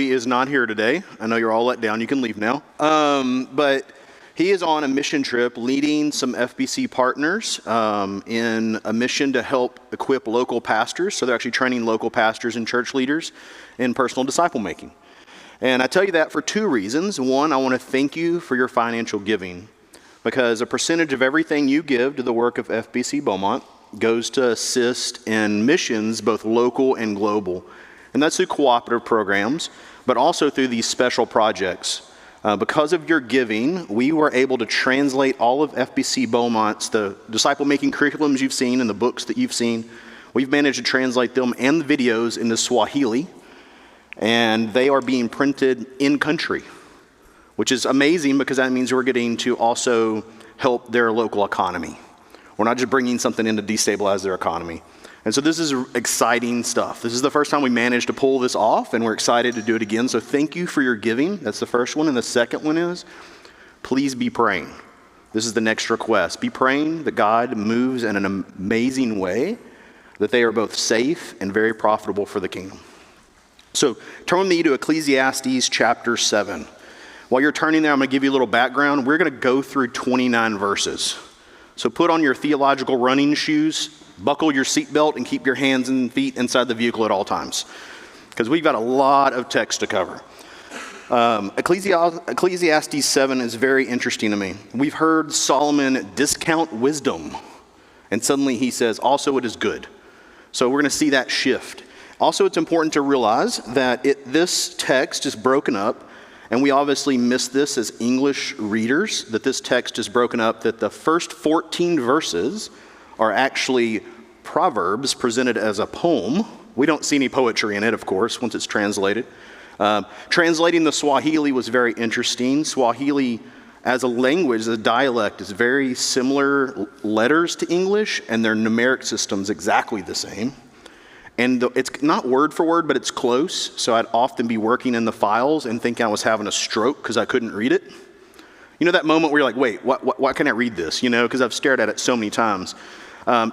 He is not here today. I know you're all let down. You can leave now. But he is on a mission trip leading some FBC partners in a mission to help equip local pastors. So they're actually training local pastors and church leaders in personal disciple making. And I tell you that for two reasons. One, I want to thank you for your financial giving, because a percentage of everything you give to the work of FBC Beaumont goes to assist in missions, both local and global. And that's through cooperative programs, but also through these special projects. Because of your giving, we were able to translate all of FBC Beaumont's, the disciple-making curriculums you've seen and the books that you've seen. We've managed to translate them and the videos into Swahili, and they are being printed in country, which is amazing because that means we're getting to also help their local economy. We're not just bringing something in to destabilize their economy. And so this is exciting stuff. This is the first time we managed to pull this off, and we're excited to do it again. So thank you for your giving. That's the first one. And the second one is, please be praying. This is the next request. Be praying that God moves in an amazing way, that they are both safe and very profitable for the kingdom. So turn with me to Ecclesiastes chapter 7. While you're turning there, I'm going to give you a little background. We're going to go through 29 verses. So put on your theological running shoes, buckle your seatbelt, and keep your hands and feet inside the vehicle at all times, because we've got a lot of text to cover. Ecclesiastes 7 is very interesting to me. We've heard Solomon discount wisdom, and suddenly he says, also it is good. So we're going to see that shift. Also, it's important to realize that this text is broken up, and we obviously miss this as English readers, that this text is broken up, that the first 14 verses are actually proverbs presented as a poem. We don't see any poetry in it, of course, once it's translated. Translating the Swahili was very interesting. Swahili as a language, as a dialect, is very similar letters to English, and their numeric system's exactly the same. And it's not word for word, but it's close. So I'd often be working in the files and thinking I was having a stroke because I couldn't read it. You know that moment where you're like, wait, why can't I read this? You know, because I've stared at it so many times.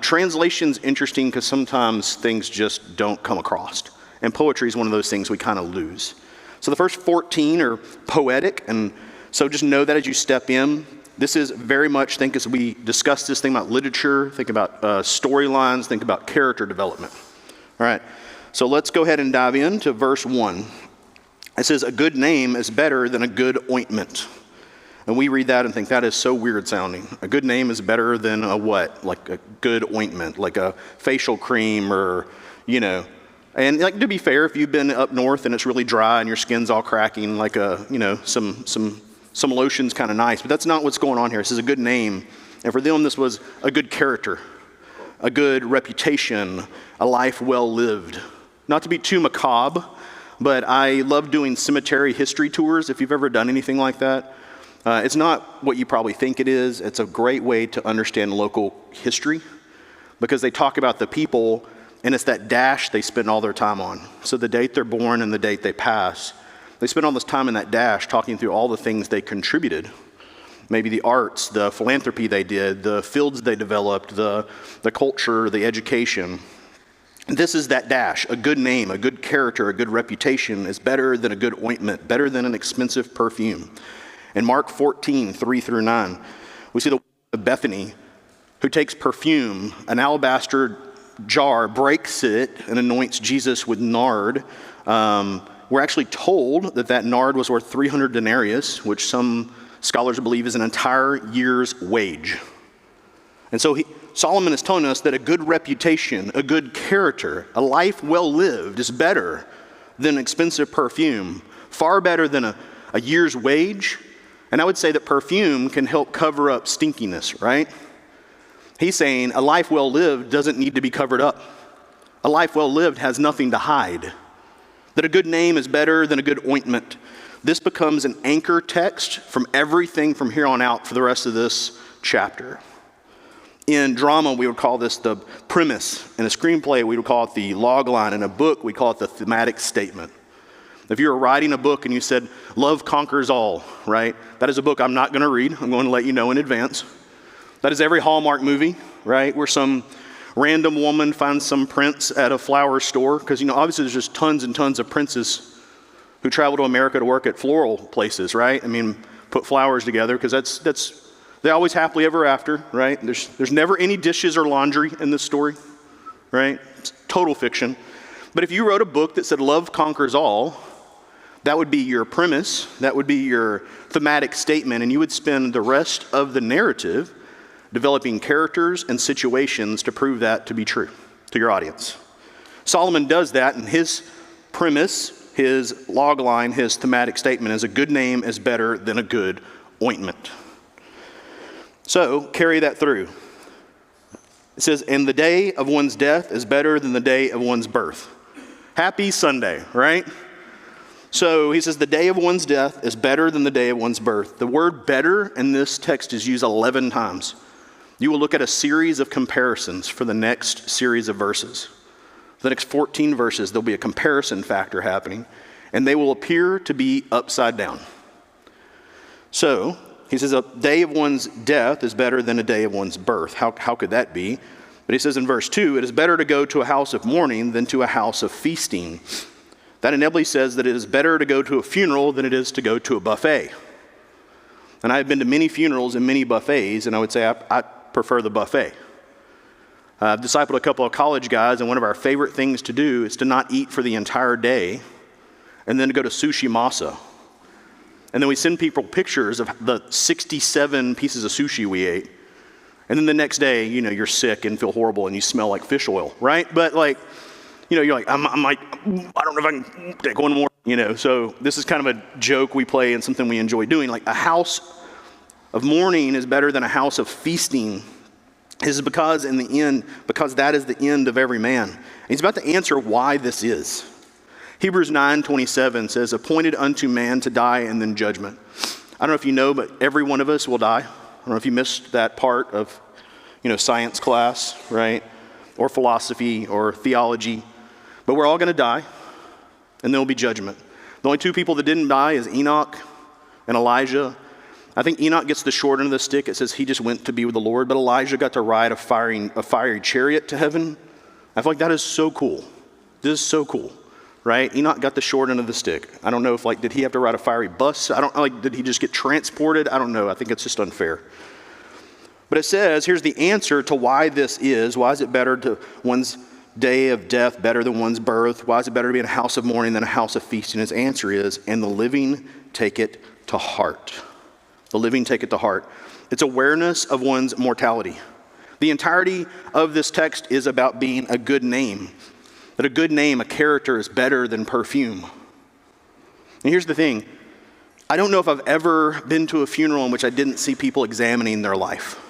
Translation's interesting because sometimes things just don't come across. And poetry is one of those things we kind of lose. So the first 14 are poetic. And so just know that as you step in, this is very much, think as we discuss this, think about literature, think about storylines, think about character development. All right, so let's go ahead and dive into verse 1. It says, a good name is better than a good ointment. And we read that and think that is so weird sounding. A good name is better than a what? Like a good ointment, like a facial cream or, you know. And like, to be fair, if you've been up north and it's really dry and your skin's all cracking, like some lotion's kind of nice. But that's not what's going on here. This is a good name. And for them, this was a good character, a good reputation, a life well lived. Not to be too macabre, but I love doing cemetery history tours, if you've ever done anything like that. It's not what you probably think it is. It's a great way to understand local history, because they talk about the people, and it's that dash they spend all their time on. So the date they're born and the date they pass. They spend all this time in that dash talking through all the things they contributed. Maybe the arts, the philanthropy they did, the fields they developed, the culture, the education. This is that dash. A good name, a good character, a good reputation is better than a good ointment, better than an expensive perfume. In Mark 14, 3 through 9, we see the woman of Bethany who takes perfume, an alabaster jar, breaks it, and anoints Jesus with nard. We're actually told that nard was worth 300 denarius, which some scholars believe is an entire year's wage. And so Solomon is telling us that a good reputation, a good character, a life well lived is better than expensive perfume, far better than a year's wage. And I would say that perfume can help cover up stinkiness, right? He's saying a life well lived doesn't need to be covered up. A life well lived has nothing to hide. That a good name is better than a good ointment. This becomes an anchor text from everything from here on out for the rest of this chapter. In drama, we would call this the premise. In a screenplay, we would call it the log line. In a book, we call it the thematic statement. If you were writing a book and you said, love conquers all, right? That is a book I'm not going to read. I'm going to let you know in advance. That is every Hallmark movie, right? Where some random woman finds some prince at a flower store. Because, obviously there's just tons and tons of princes who travel to America to work at floral places, right? I mean, put flowers together, because they're always happily ever after, right? There's never any dishes or laundry in this story, right? It's total fiction. But if you wrote a book that said love conquers all, that would be your premise, that would be your thematic statement, and you would spend the rest of the narrative developing characters and situations to prove that to be true to your audience. Solomon does that, and his premise, his log line, his thematic statement is a good name is better than a good ointment. So carry that through. It says, and the day of one's death is better than the day of one's birth. Happy Sunday, right? So he says the day of one's death is better than the day of one's birth. The word better in this text is used 11 times. You will look at a series of comparisons for the next series of verses. For the next 14 verses, there'll be a comparison factor happening, and they will appear to be upside down. So he says a day of one's death is better than a day of one's birth. How could that be? But he says in verse 2, it is better to go to a house of mourning than to a house of feasting. That inebly says that it is better to go to a funeral than it is to go to a buffet. And I have been to many funerals and many buffets, and I would say I prefer the buffet. I've discipled a couple of college guys, and one of our favorite things to do is to not eat for the entire day and then to go to sushi masa. And then we send people pictures of the 67 pieces of sushi we ate. And then the next day, you're sick and feel horrible and you smell like fish oil, right? But you're like, I'm like, I don't know if I can take one more, So this is kind of a joke we play and something we enjoy doing. Like a house of mourning is better than a house of feasting. This is because that is the end of every man. And he's about to answer why this is. Hebrews 9:27 says, appointed unto man to die and then judgment. I don't know if you know, but every one of us will die. I don't know if you missed that part of, science class, right? Or philosophy or theology. But we're all going to die, and there will be judgment. The only two people that didn't die is Enoch and Elijah. I think Enoch gets the short end of the stick. It says he just went to be with the Lord, but Elijah got to ride a fiery chariot to heaven. I feel like that is so cool. This is so cool, right? Enoch got the short end of the stick. I don't know if, did he have to ride a fiery bus? Did he just get transported? I don't know. I think it's just unfair. But it says, here's the answer to why this is. Why is it better to one's day of death better than one's birth? Why is it better to be in a house of mourning than a house of feasting? His answer is, and the living take it to heart. The living take it to heart. It's awareness of one's mortality. The entirety of this text is about being a good name. That a good name, a character, is better than perfume. And here's the thing. I don't know if I've ever been to a funeral in which I didn't see people examining their life.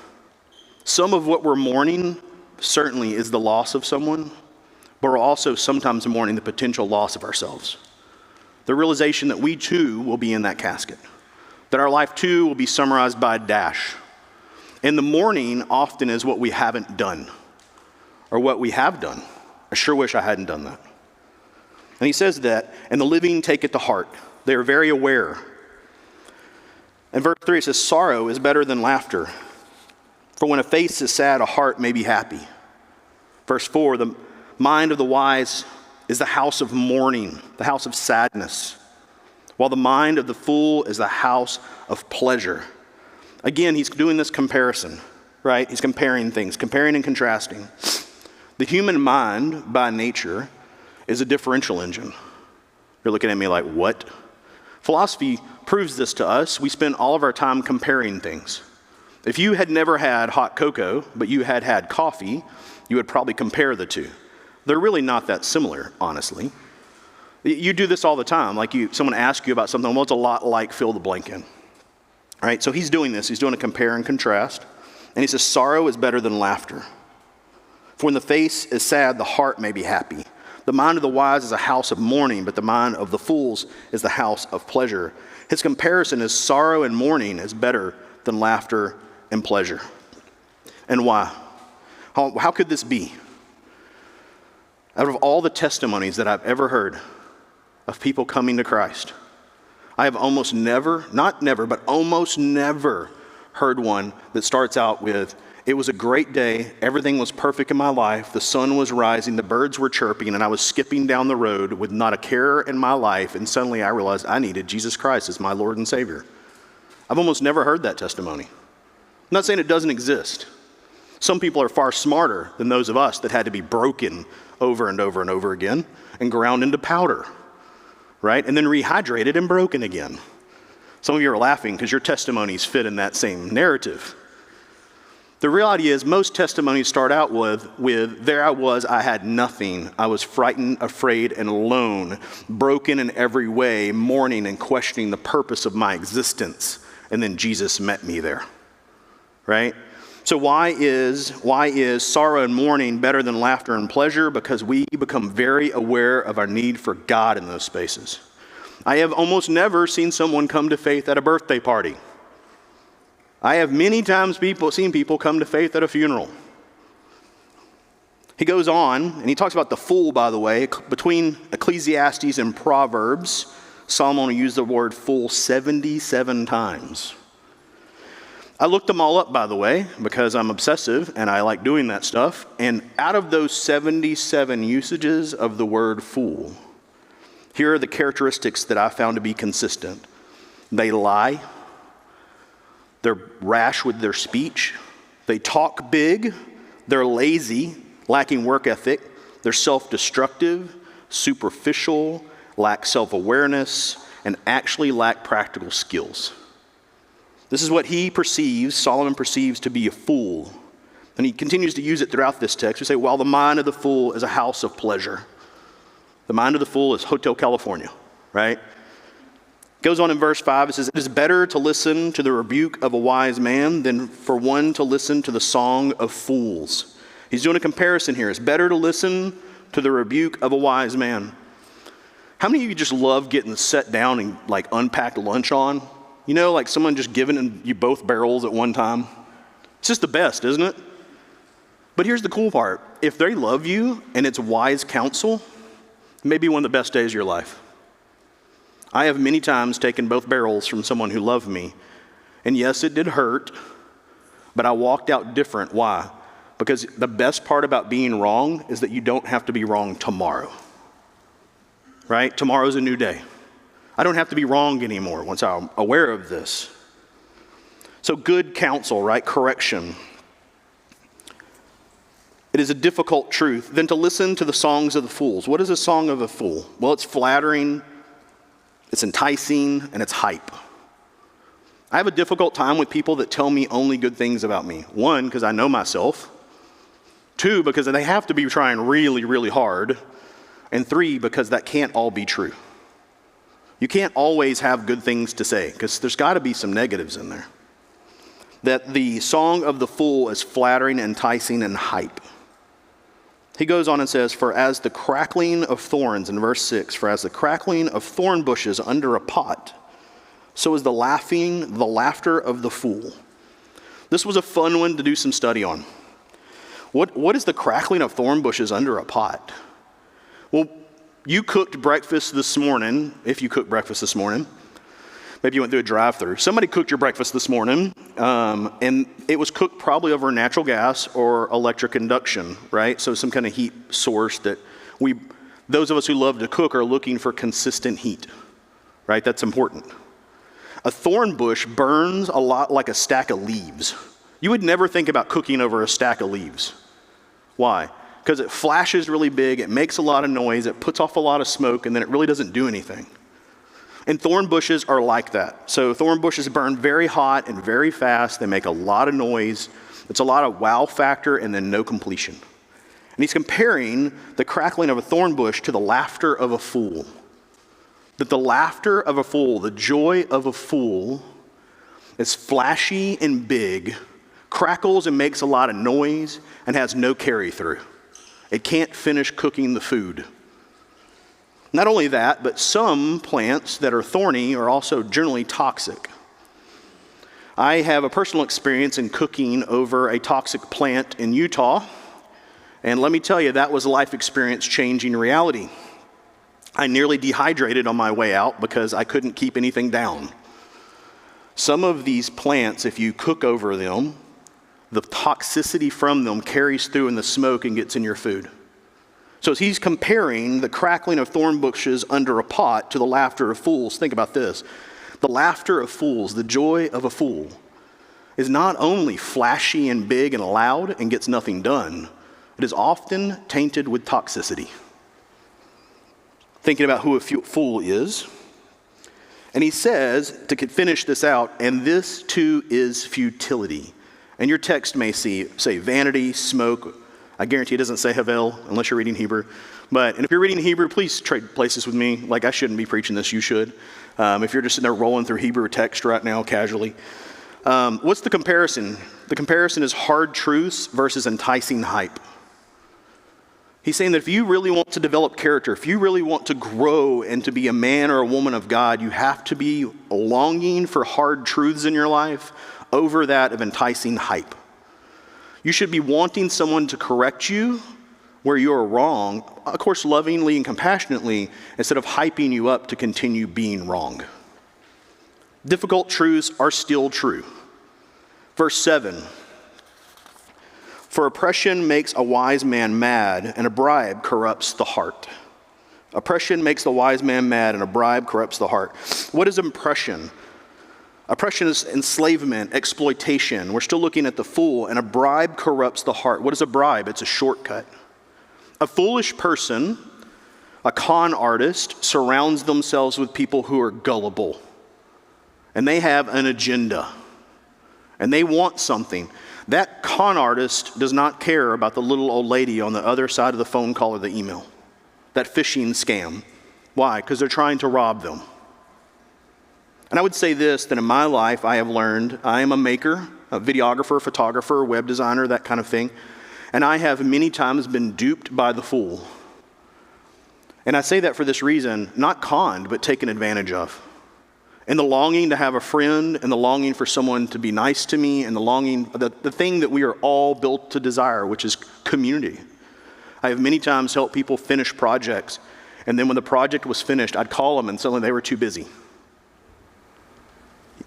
Some of what we're mourning certainly is the loss of someone, but we're also sometimes mourning the potential loss of ourselves. The realization that we too will be in that casket. That our life too will be summarized by a dash. And the mourning often is what we haven't done, or what we have done. I sure wish I hadn't done that. And he says that, and the living take it to heart. They are very aware. In verse 3 it says, sorrow is better than laughter. For when a face is sad, a heart may be happy. Verse 4, the mind of the wise is the house of mourning, the house of sadness, while the mind of the fool is the house of pleasure. Again, he's doing this comparison, right? He's comparing things, comparing and contrasting. The human mind, by nature, is a differential engine. You're looking at me like, what? Philosophy proves this to us. We spend all of our time comparing things. If you had never had hot cocoa, but you had had coffee, you would probably compare the two. They're really not that similar, honestly. You do this all the time. Someone asks you about something, well, it's a lot like fill the blank in. All right, so he's doing this. He's doing a compare and contrast. And he says, sorrow is better than laughter. For when the face is sad, the heart may be happy. The mind of the wise is a house of mourning, but the mind of the fools is the house of pleasure. His comparison is sorrow and mourning is better than laughter and pleasure. And why? How could this be? Out of all the testimonies that I've ever heard of people coming to Christ, I have almost never, not never, but almost never heard one that starts out with, It was a great day. Everything was perfect in my life. The sun was rising, the birds were chirping, and I was skipping down the road with not a care in my life, and suddenly I realized I needed Jesus Christ as my Lord and Savior. I've almost never heard that testimony. I'm not saying it doesn't exist. Some people are far smarter than those of us that had to be broken over and over and over again and ground into powder, right? And then rehydrated and broken again. Some of you are laughing because your testimonies fit in that same narrative. The reality is most testimonies start out with there I was, I had nothing. I was frightened, afraid, and alone, broken in every way, mourning and questioning the purpose of my existence. And then Jesus met me there, right? So why is sorrow and mourning better than laughter and pleasure? Because we become very aware of our need for God in those spaces. I have almost never seen someone come to faith at a birthday party. I have many times seen people come to faith at a funeral. He goes on, and he talks about the fool, by the way. Between Ecclesiastes and Proverbs, Solomon will use the word fool 77 times. I looked them all up, by the way, because I'm obsessive and I like doing that stuff. And out of those 77 usages of the word fool, here are the characteristics that I found to be consistent. They lie. They're rash with their speech. They talk big. They're lazy, lacking work ethic. They're self-destructive, superficial, lack self-awareness, and actually lack practical skills. This is what Solomon perceives to be a fool. And he continues to use it throughout this text. We say, while the mind of the fool is a house of pleasure. The mind of the fool is Hotel California, right? Goes on in verse 5, it says, it is better to listen to the rebuke of a wise man than for one to listen to the song of fools. He's doing a comparison here. It's better to listen to the rebuke of a wise man. How many of you just love getting set down and like unpacked lunch on? You know, like someone just giving you both barrels at one time. It's just the best, isn't it? But here's the cool part. If they love you and it's wise counsel, it may be one of the best days of your life. I have many times taken both barrels from someone who loved me. And yes, it did hurt, but I walked out different. Why? Because the best part about being wrong is that you don't have to be wrong tomorrow. Right? Tomorrow's a new day. I don't have to be wrong anymore once I'm aware of this. So good counsel, right? Correction. It is a difficult truth than to listen to the songs of the fools. What is a song of a fool? Well, it's flattering, it's enticing, and it's hype. I have a difficult time with people that tell me only good things about me. One, because I know myself. Two, because they have to be trying really, really hard. And three, because that can't all be true. You can't always have good things to say, because there's got to be some negatives in there. That the song of the fool is flattering, enticing, and hype. He goes on and says, for as the crackling of thorns, in verse 6, for as the crackling of thorn bushes under a pot, so is the laughter of the fool. This was a fun one to do some study on. What is the crackling of thorn bushes under a pot? Well, you cooked breakfast this morning, if you cooked breakfast this morning. Maybe you went through a drive-thru. Somebody cooked your breakfast this morning, and it was cooked probably over natural gas or electric induction, right? So some kind of heat source that those of us who love to cook are looking for consistent heat, right? That's important. A thorn bush burns a lot like a stack of leaves. You would never think about cooking over a stack of leaves. Why? Because it flashes really big, it makes a lot of noise, it puts off a lot of smoke, and then it really doesn't do anything. And thorn bushes are like that. So thorn bushes burn very hot and very fast. They make a lot of noise. It's a lot of wow factor and then no completion. And he's comparing the crackling of a thorn bush to the laughter of a fool. That the laughter of a fool, the joy of a fool, is flashy and big, crackles and makes a lot of noise, and has no carry through. It can't finish cooking the food. Not only that, but some plants that are thorny are also generally toxic. I have a personal experience in cooking over a toxic plant in Utah, and let me tell you, that was a life experience changing reality. I nearly dehydrated on my way out because I couldn't keep anything down. Some of these plants, if you cook over them, the toxicity from them carries through in the smoke and gets in your food. So as he's comparing the crackling of thorn bushes under a pot to the laughter of fools, think about this. The laughter of fools, the joy of a fool, is not only flashy and big and loud and gets nothing done, it is often tainted with toxicity. Thinking about who a fool is. And he says, to finish this out, and this too is futility. And your text may say vanity, smoke. I guarantee it doesn't say havel unless you're reading Hebrew. And if you're reading Hebrew, please trade places with me. Like, I shouldn't be preaching this, you should. If you're just sitting there rolling through Hebrew text right now casually. What's the comparison? The comparison is hard truths versus enticing hype. He's saying that if you really want to develop character, if you really want to grow and to be a man or a woman of God, you have to be longing for hard truths in your life over that of enticing hype. You should be wanting someone to correct you where you're wrong, of course, lovingly and compassionately, instead of hyping you up to continue being wrong. Difficult truths are still true. Verse 7. For oppression makes a wise man mad, and a bribe corrupts the heart. Oppression makes the wise man mad, and a bribe corrupts the heart. What is oppression? Oppression is enslavement, exploitation. We're still looking at the fool, and a bribe corrupts the heart. What is a bribe? It's a shortcut. A foolish person, a con artist, surrounds themselves with people who are gullible, and they have an agenda, and they want something. That con artist does not care about the little old lady on the other side of the phone call or the email. That phishing scam. Why? Because they're trying to rob them. And I would say this, that in my life I have learned, I am a maker, a videographer, photographer, web designer, that kind of thing. And I have many times been duped by the fool. And I say that for this reason, not conned, but taken advantage of. And the longing to have a friend, and the longing for someone to be nice to me, and the longing, the thing that we are all built to desire, which is community. I have many times helped people finish projects, and then when the project was finished, I'd call them and suddenly they were too busy.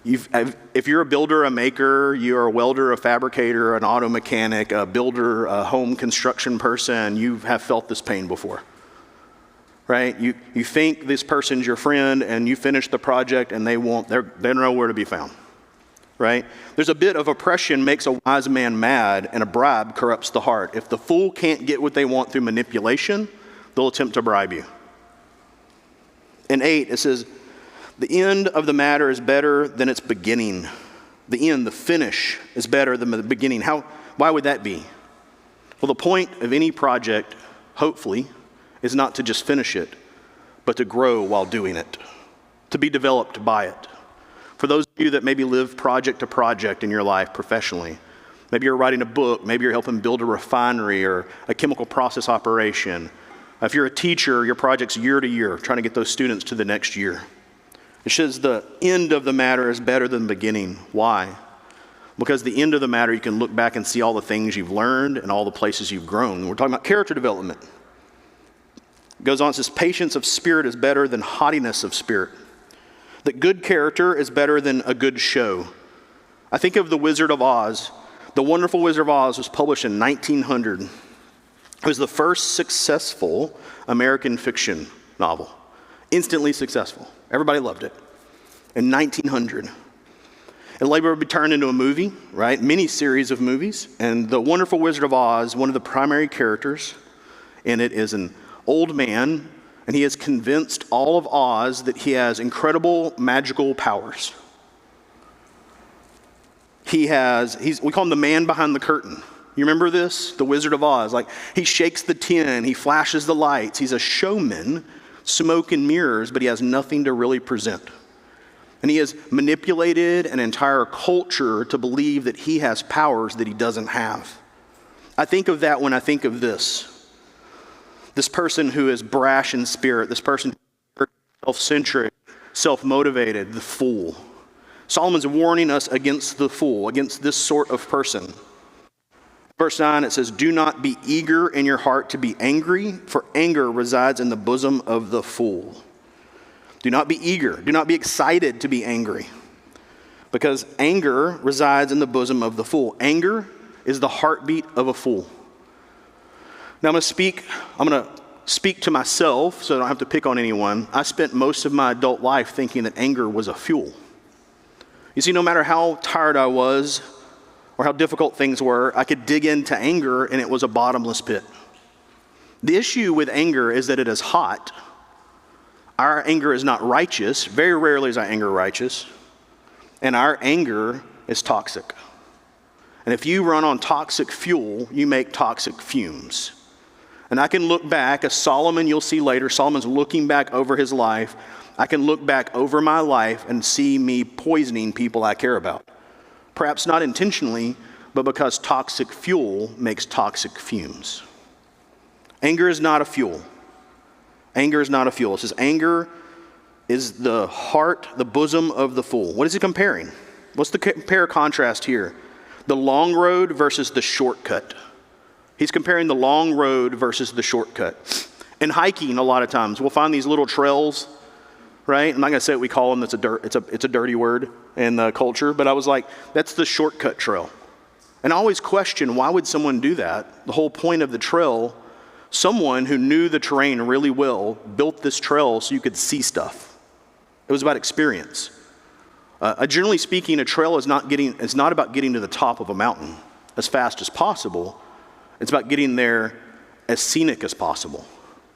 If you're a builder, a maker, you're a welder, a fabricator, an auto mechanic, a builder, a home construction person, you have felt this pain before. Right? You think this person's your friend, and you finish the project and they're nowhere to be found. Right? There's a bit of oppression makes a wise man mad, and a bribe corrupts the heart. If the fool can't get what they want through manipulation, they'll attempt to bribe you. In 8, it says, the end of the matter is better than its beginning. The end, the finish, is better than the beginning. Why would that be? Well, the point of any project, hopefully, is not to just finish it, but to grow while doing it, to be developed by it. For those of you that maybe live project to project in your life professionally, maybe you're writing a book, maybe you're helping build a refinery or a chemical process operation. If you're a teacher, your project's year to year, trying to get those students to the next year. It says the end of the matter is better than the beginning. Why? Because the end of the matter, you can look back and see all the things you've learned and all the places you've grown. We're talking about character development. It goes on, it says, patience of spirit is better than haughtiness of spirit. That good character is better than a good show. I think of The Wizard of Oz. The Wonderful Wizard of Oz was published in 1900. It was the first successful American fiction novel. Instantly successful. Everybody loved it. In 1900. It later would be turned into a movie, right? Mini series of movies. And The Wonderful Wizard of Oz, one of the primary characters in it is an old man, and he has convinced all of Oz that he has incredible magical powers. We call him the man behind the curtain. You remember this? The Wizard of Oz. Like, he shakes the tin, he flashes the lights. He's a showman, smoke and mirrors, but he has nothing to really present. And he has manipulated an entire culture to believe that he has powers that he doesn't have. I think of that when I think of this. This person who is brash in spirit, this person who is self-centric, self-motivated, the fool. Solomon's warning us against the fool, against this sort of person. Verse 9, it says, do not be eager in your heart to be angry, for anger resides in the bosom of the fool. Do not be eager. Do not be excited to be angry, because anger resides in the bosom of the fool. Anger is the heartbeat of a fool. Now I'm going to speak to myself so I don't have to pick on anyone. I spent most of my adult life thinking that anger was a fuel. You see, no matter how tired I was or how difficult things were, I could dig into anger and it was a bottomless pit. The issue with anger is that it is hot. Our anger is not righteous. Very rarely is our anger righteous. And our anger is toxic. And if you run on toxic fuel, you make toxic fumes. And I can look back, as Solomon you'll see later, Solomon's looking back over his life. I can look back over my life and see me poisoning people I care about. Perhaps not intentionally, but because toxic fuel makes toxic fumes. Anger is not a fuel. Anger is not a fuel. It says anger is the heart, the bosom of the fool. What is he comparing? What's the compare contrast here? The long road versus the shortcut. He's comparing the long road versus the shortcut. In hiking, a lot of times, we'll find these little trails, right? I'm not going to say what we call them. It's a dirty word in the culture. But I was like, that's the shortcut trail. And I always question, why would someone do that? The whole point of the trail, someone who knew the terrain really well built this trail so you could see stuff. It was about experience. Generally speaking, a trail is not about getting to the top of a mountain as fast as possible. It's about getting there as scenic as possible,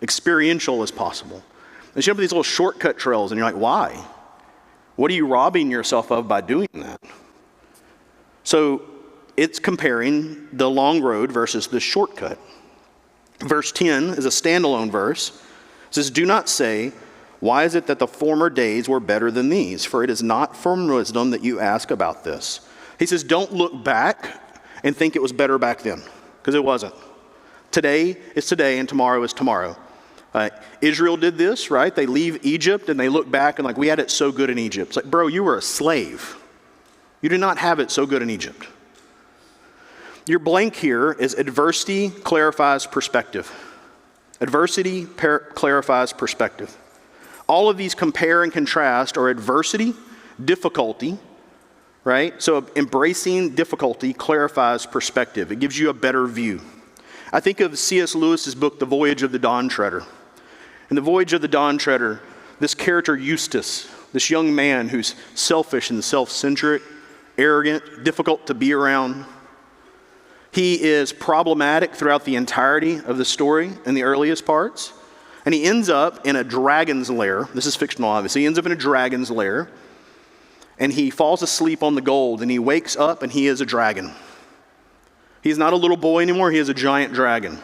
experiential as possible. And you have these little shortcut trails, and you're like, why? What are you robbing yourself of by doing that? So it's comparing the long road versus the shortcut. Verse 10 is a standalone verse. It says, do not say, why is it that the former days were better than these? For it is not from wisdom that you ask about this. He says, don't look back and think it was better back then, because it wasn't. Today is today and tomorrow is tomorrow. Israel did this, right? They leave Egypt and they look back and like, we had it so good in Egypt. It's like, bro, you were a slave. You did not have it so good in Egypt. Your blank here is adversity clarifies perspective. Adversity clarifies perspective. All of these compare and contrast are adversity, difficulty, right? So embracing difficulty clarifies perspective. It gives you a better view. I think of C.S. Lewis's book, The Voyage of the Dawn Treader. In The Voyage of the Dawn Treader, this character Eustace, this young man who's selfish and self-centric, arrogant, difficult to be around, he is problematic throughout the entirety of the story in the earliest parts. And he ends up in a dragon's lair. This is fictional, obviously. He ends up in a dragon's lair. And he falls asleep on the gold. And he wakes up and he is a dragon. He's not a little boy anymore. He is a giant dragon.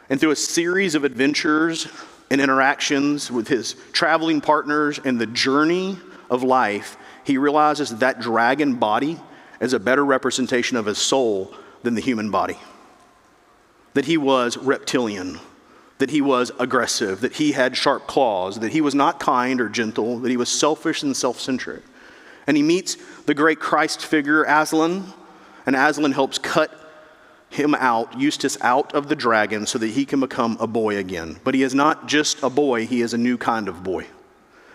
And through a series of adventures and interactions with his traveling partners and the journey of life, he realizes that dragon body is a better representation of his soul than the human body. That he was reptilian. That he was aggressive, that he had sharp claws, that he was not kind or gentle, that he was selfish and self-centric. And he meets the great Christ figure, Aslan, and Aslan helps cut him out, Eustace out of the dragon so that he can become a boy again. But he is not just a boy, he is a new kind of boy.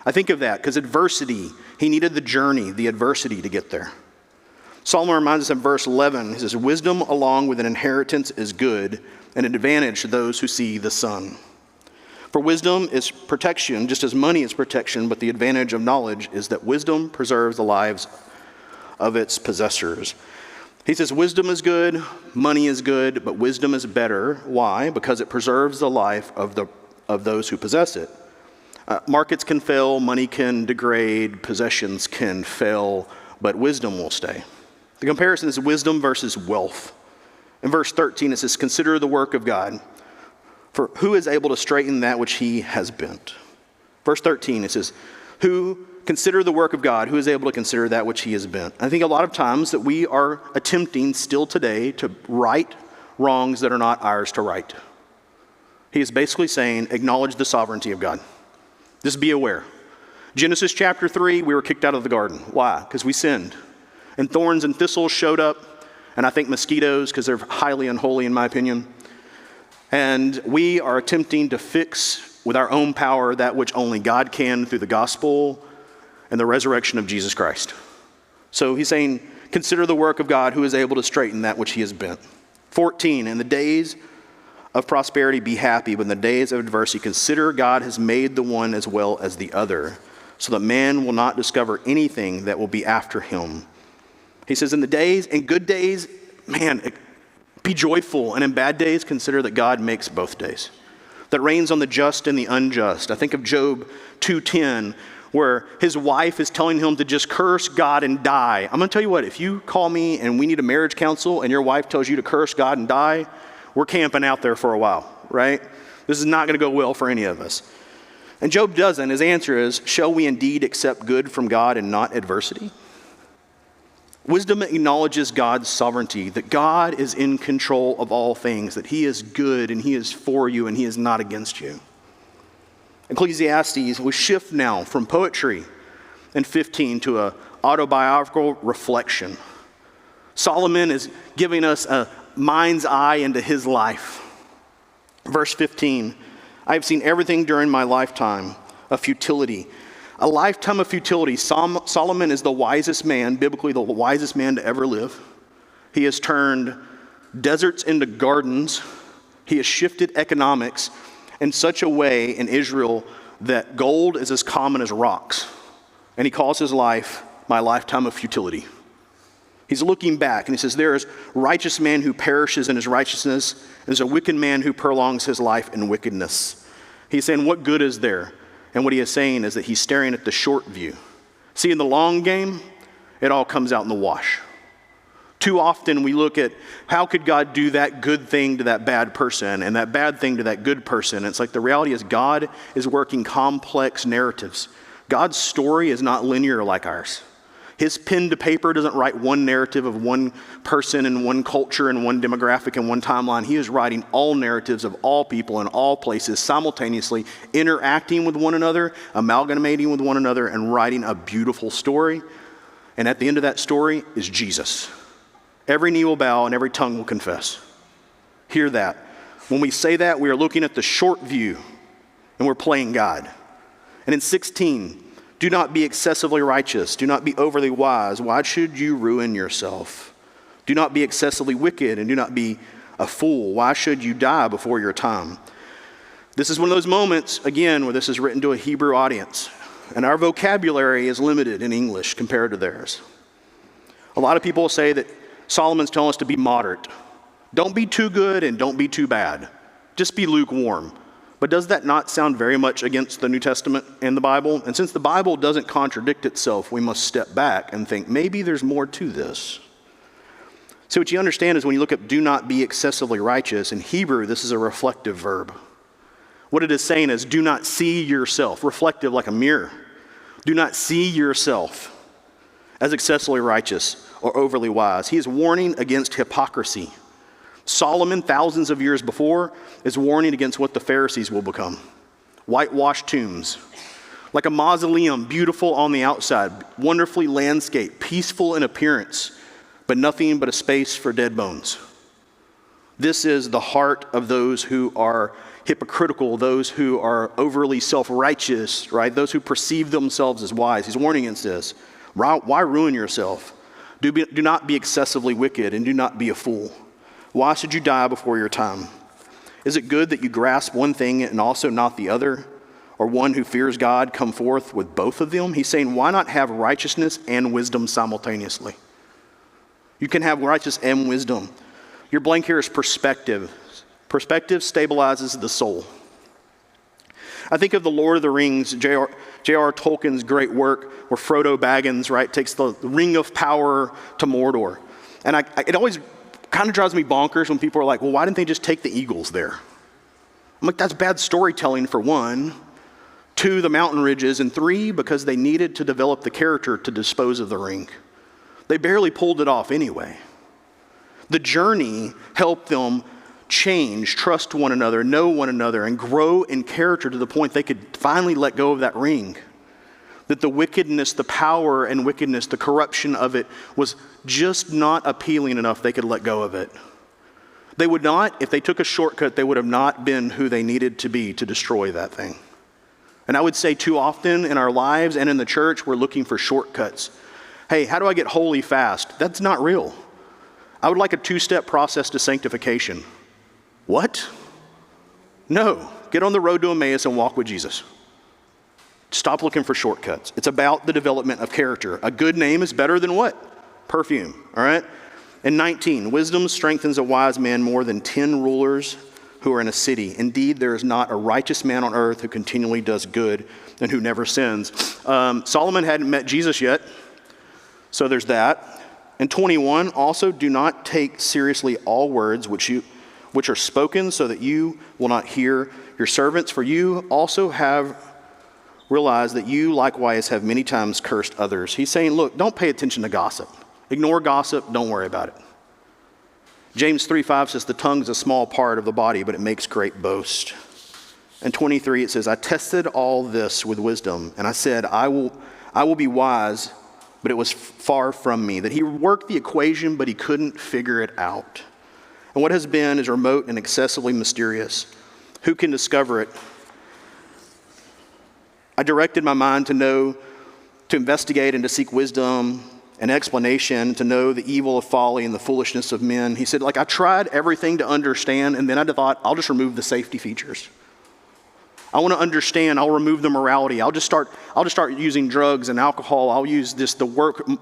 I think of that because adversity, he needed the journey, the adversity to get there. Solomon reminds us in verse 11, he says, wisdom along with an inheritance is good, and an advantage to those who see the sun. For wisdom is protection, just as money is protection, but the advantage of knowledge is that wisdom preserves the lives of its possessors. He says wisdom is good, money is good, but wisdom is better. Why? Because it preserves the life of those who possess it. Markets can fail, money can degrade, possessions can fail, but wisdom will stay. The comparison is wisdom versus wealth. In verse 13, it says, consider the work of God, for who is able to straighten that which he has bent? Verse 13, it says, consider the work of God, who is able to consider that which he has bent? I think a lot of times that we are attempting still today to right wrongs that are not ours to right. He is basically saying, acknowledge the sovereignty of God. Just be aware. Genesis chapter 3, we were kicked out of the garden. Why? Because we sinned. And thorns and thistles showed up. And I think mosquitoes, because they're highly unholy in my opinion. And we are attempting to fix with our own power that which only God can through the gospel and the resurrection of Jesus Christ. So he's saying, Consider the work of God who is able to straighten that which he has bent. 14, in the days of prosperity be happy, but in the days of adversity consider God has made the one as well as the other, so that man will not discover anything that will be after him. He says, in the days, in good days, man, be joyful, and in bad days, consider that God makes both days, that rains on the just and the unjust. I think of Job 2:10, where his wife is telling him to just curse God and die. I'm going to tell you what, if you call me and we need a marriage counsel and your wife tells you to curse God and die, we're camping out there for a while, right? This is not going to go well for any of us. And Job doesn't. His answer is, shall we indeed accept good from God and not adversity? Wisdom acknowledges God's sovereignty, that God is in control of all things, that he is good and he is for you and he is not against you. Ecclesiastes, we shift now from poetry in 15 to an autobiographical reflection. Solomon is giving us a mind's eye into his life. Verse 15, I have seen everything during my lifetime of futility. A lifetime of futility. Solomon is the wisest man, biblically the wisest man to ever live. He has turned deserts into gardens. He has shifted economics in such a way in Israel that gold is as common as rocks. And he calls his life my lifetime of futility. He's looking back and he says, there is a righteous man who perishes in his righteousness. There's a wicked man who prolongs his life in wickedness. He's saying, what good is there? And what he is saying is that he's staring at the short view. See, in the long game, it all comes out in the wash. Too often we look at how could God do that good thing to that bad person and that bad thing to that good person. And it's like the reality is God is working complex narratives. God's story is not linear like ours. His pen to paper doesn't write one narrative of one person and one culture and one demographic and one timeline. He is writing all narratives of all people in all places simultaneously, interacting with one another, amalgamating with one another, and writing a beautiful story. And at the end of that story is Jesus. Every knee will bow and every tongue will confess. Hear that. When we say that, we are looking at the short view and we're playing God. And in 16, do not be excessively righteous. Do not be overly wise. Why should you ruin yourself? Do not be excessively wicked and do not be a fool. Why should you die before your time? This is one of those moments, again, where this is written to a Hebrew audience. And our vocabulary is limited in English compared to theirs. A lot of people say that Solomon's telling us to be moderate. Don't be too good and don't be too bad. Just be lukewarm. But does that not sound very much against the New Testament and the Bible? And since the Bible doesn't contradict itself, we must step back and think, maybe there's more to this. So what you understand is when you look at do not be excessively righteous, in Hebrew, this is a reflective verb. What it is saying is do not see yourself, reflective like a mirror. Do not see yourself as excessively righteous or overly wise. He is warning against hypocrisy. Solomon, thousands of years before, is warning against what the Pharisees will become. Whitewashed tombs. Like a mausoleum, beautiful on the outside, wonderfully landscaped, peaceful in appearance, but nothing but a space for dead bones. This is the heart of those who are hypocritical, those who are overly self-righteous, right? Those who perceive themselves as wise. He's warning against this. Why ruin yourself? Do not be excessively wicked and do not be a fool. Why should you die before your time? Is it good that you grasp one thing and also not the other? Or one who fears God come forth with both of them? He's saying, why not have righteousness and wisdom simultaneously? You can have righteousness and wisdom. Your blank here is perspective. Perspective stabilizes the soul. I think of the Lord of the Rings, J.R. Tolkien's great work where Frodo Baggins, right, takes the ring of power to Mordor. And it always kind of drives me bonkers when people are like, well, why didn't they just take the eagles there? I'm like, that's bad storytelling for one. 2, the mountain ridges, and 3, because they needed to develop the character to dispose of the ring. They barely pulled it off anyway. The journey helped them change, trust one another, know one another, and grow in character to the point they could finally let go of that ring. That the wickedness, the power and wickedness, the corruption of it was just not appealing enough they could let go of it. They would not, if they took a shortcut, they would have not been who they needed to be to destroy that thing. And I would say too often in our lives and in the church, we're looking for shortcuts. Hey, how do I get holy fast? That's not real. I would like a 2-step process to sanctification. What? No. Get on the road to Emmaus and walk with Jesus. Stop looking for shortcuts. It's about the development of character. A good name is better than what? Perfume, all right? And 19, wisdom strengthens a wise man more than 10 rulers who are in a city. Indeed, there is not a righteous man on earth who continually does good and who never sins. Solomon hadn't met Jesus yet, so there's that. And 21, also do not take seriously all words which are spoken, so that you will not hear your servants. For you also have realized that you likewise have many times cursed others. He's saying, look, don't pay attention to gossip. Ignore gossip, don't worry about it. James 3:5 says, the tongue is a small part of the body, but it makes great boast. And 23, it says, I tested all this with wisdom, and I said, I will be wise, but it was far from me. That he worked the equation, but he couldn't figure it out. And what has been is remote and excessively mysterious. Who can discover it? I directed my mind to investigate and to seek wisdom and explanation, to know the evil of folly and the foolishness of men. He said, I tried everything to understand, and then I thought, I'll just remove the safety features. I want to understand, I'll remove the morality. I'll just start using drugs and alcohol. I'll use the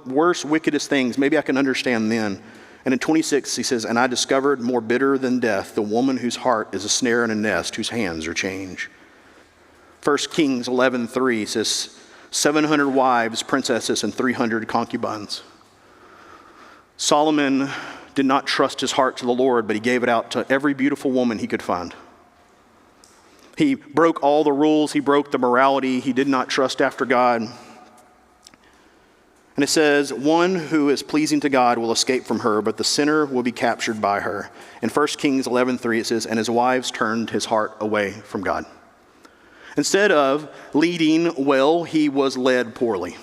worst, wickedest things. Maybe I can understand then. And in 26, he says, and I discovered more bitter than death, the woman whose heart is a snare and a nest, whose hands are chains. 1 Kings 11:3 says, 700 wives, princesses, and 300 concubines. Solomon did not trust his heart to the Lord, but he gave it out to every beautiful woman he could find. He broke all the rules. He broke the morality. He did not trust after God. And it says, one who is pleasing to God will escape from her, but the sinner will be captured by her. In 1 Kings 11:3 it says, and his wives turned his heart away from God. Instead of leading well, he was led poorly.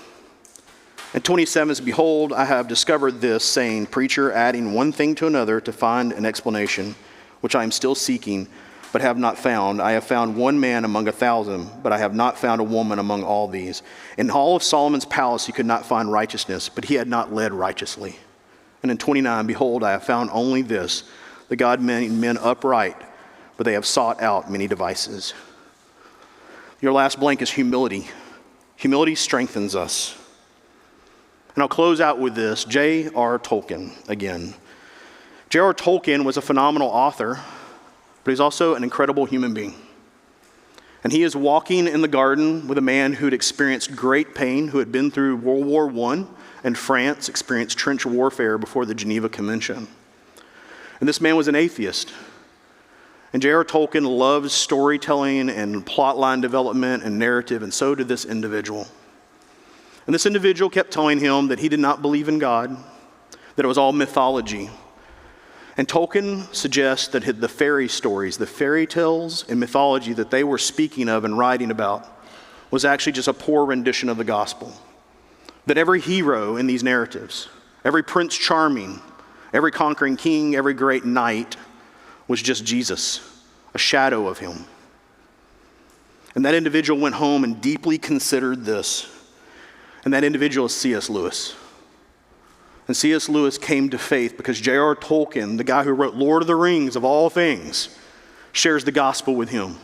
And 27 says, behold, I have discovered this, saying, preacher, adding one thing to another to find an explanation, which I am still seeking, but have not found. I have found one man among 1,000, but I have not found a woman among all these. In all of Solomon's palace he could not find righteousness, but he had not led righteously. And in 29, behold, I have found only this, that God made men upright, but they have sought out many devices. Your last blank is humility. Humility strengthens us. And I'll close out with this, J.R. Tolkien again. J.R. Tolkien was a phenomenal author, but he's also an incredible human being. And he is walking in the garden with a man who had experienced great pain, who had been through World War I and France, experienced trench warfare before the Geneva Convention. And this man was an atheist. And J.R. Tolkien loved storytelling and plotline development and narrative, and so did this individual. And this individual kept telling him that he did not believe in God, that it was all mythology. And Tolkien suggests that the fairy stories, the fairy tales and mythology that they were speaking of and writing about was actually just a poor rendition of the gospel. That every hero in these narratives, every Prince Charming, every conquering king, every great knight was just Jesus, a shadow of him. And that individual went home and deeply considered this. And that individual is C.S. Lewis. And C.S. Lewis came to faith because J.R. Tolkien, the guy who wrote Lord of the Rings of all things, shares the gospel with him.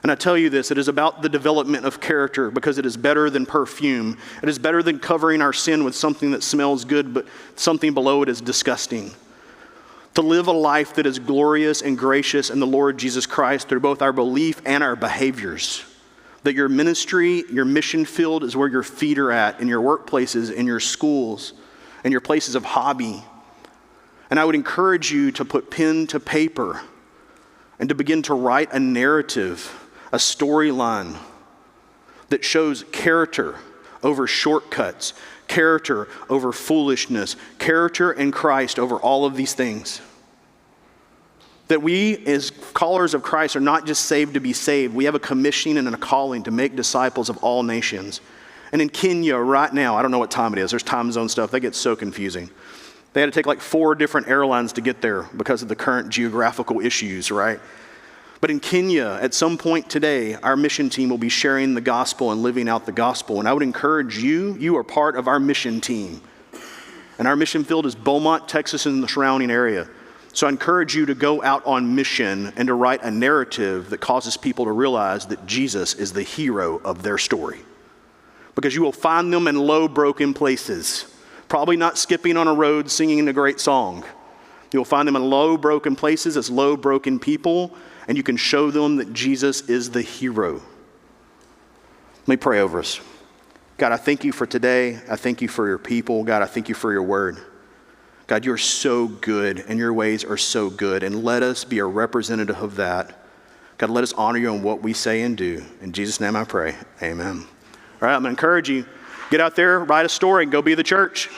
And I tell you this, it is about the development of character because it is better than perfume. It is better than covering our sin with something that smells good, but something below it is disgusting. To live a life that is glorious and gracious in the Lord Jesus Christ through both our belief and our behaviors. That your ministry, your mission field is where your feet are at, in your workplaces, in your schools, in your places of hobby. And I would encourage you to put pen to paper and to begin to write a narrative, a storyline that shows character over shortcuts, character over foolishness, character in Christ over all of these things. That we as followers of Christ are not just saved to be saved. We have a commissioning and a calling to make disciples of all nations. And in Kenya right now, I don't know what time it is. There's time zone stuff. That gets so confusing. They had to take like 4 different airlines to get there because of the current geographical issues, right? But in Kenya, at some point today, our mission team will be sharing the gospel and living out the gospel. And I would encourage you are part of our mission team. And our mission field is Beaumont, Texas, and the surrounding area. So I encourage you to go out on mission and to write a narrative that causes people to realize that Jesus is the hero of their story. Because you will find them in low, broken places, probably not skipping on a road singing a great song. You'll find them in low, broken places as low, broken people, and you can show them that Jesus is the hero. Let me pray over us. God, I thank you for today. I thank you for your people. God, I thank you for your word. God, you're so good, and your ways are so good, and let us be a representative of that. God, let us honor you in what we say and do. In Jesus' name I pray, amen. All right, I'm going to encourage you, get out there, write a story, and go be the church.